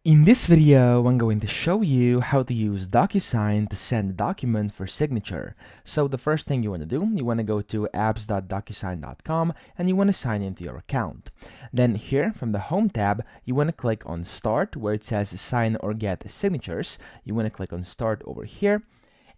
In this video, I'm going to show you how to use Docusign to send a document for signature. So the first thing you want to do, you want to go to apps.docusign.com and you want to sign into your account. Then here from the Home tab, you want to click on Start where it says Sign or Get Signatures. You want to click on Start over here.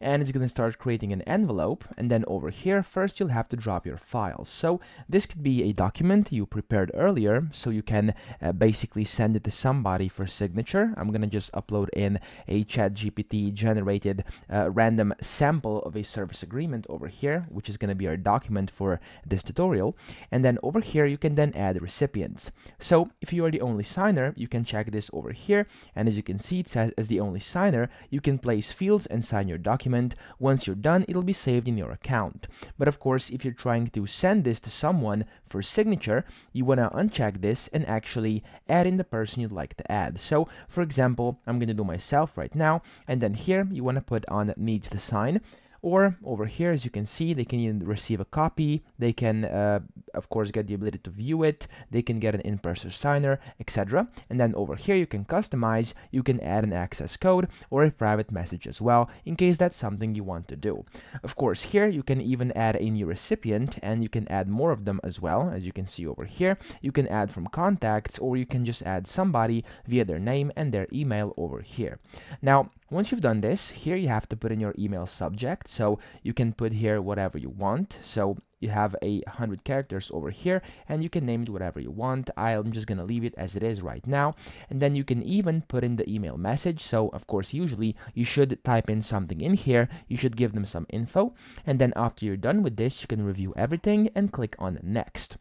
And it's going to start creating an envelope, and then over here first you'll have to drop your files. So this could be a document you prepared earlier, so you can basically send it to somebody for signature. I'm going to just upload in a ChatGPT generated random sample of a service agreement over here, which is going to be our document for this tutorial. And then over here you can then add recipients. So if you are the only signer, you can check this over here, and as you can see, it says as the only signer you can place fields and sign your document. Once you're done, it'll be saved in your account. But of course, if you're trying to send this to someone for signature, you want to uncheck this and actually add in the person you'd like to add. So for example, I'm going to do myself right now, and then here you want to put on needs to sign. Or over here, as you can see, they can even receive a copy. They can, of course, get the ability to view it. They can get an in-person signer, etc. And then over here, you can customize. You can add an access code or a private message as well, in case that's something you want to do. Of course, here you can even add a new recipient, and you can add more of them as well. As you can see over here, you can add from contacts, or you can just add somebody via their name and their email over here. Now, once you've done this, here you have to put in your email subject, so you can put here whatever you want. So you have 100 characters over here, and you can name it whatever you want. I'm just gonna leave it as it is right now. And then you can even put in the email message. So of course, usually you should type in something in here. You should give them some info, and then after you're done with this, you can review everything and click on next.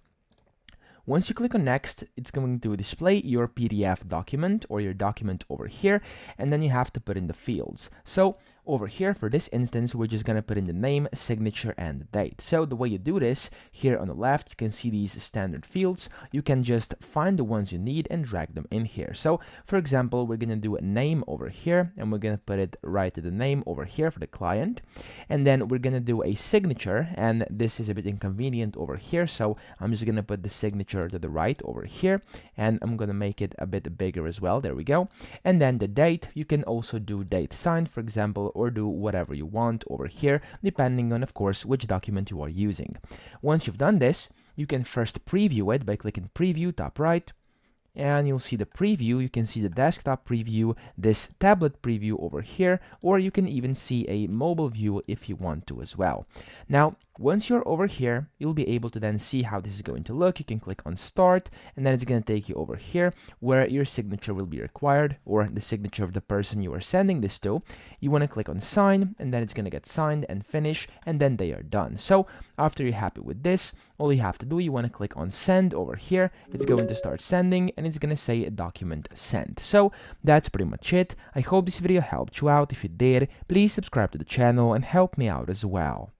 Once you click on next, it's going to display your PDF document or your document over here, and then you have to put in the fields. So over here, for this instance, we're just going to put in the name, signature, and the date. So the way you do this, here on the left, you can see these standard fields. You can just find the ones you need and drag them in here. So for example, we're going to do a name over here, and we're going to put it right to the name over here for the client. And then we're going to do a signature, and this is a bit inconvenient over here, so I'm just going to put the signature to the right over here, and I'm going to make it a bit bigger as well. There we go. And then the date, you can also do date signed, for example, or do whatever you want over here, depending on, of course, which document you are using. Once you've done this, you can first preview it by clicking preview top right, and you'll see the preview. You can see the desktop preview, this tablet preview over here, or you can even see a mobile view if you want to as well. Now, once you're over here, you'll be able to then see how this is going to look. You can click on Start, and then it's going to take you over here where your signature will be required, or the signature of the person you are sending this to. You want to click on Sign, and then it's going to get signed and finish, and then they are done. So after you're happy with this, all you have to do, you want to click on Send over here. It's going to start sending, and it's going to say document sent. So that's pretty much it. I hope this video helped you out. If it did, please subscribe to the channel and help me out as well.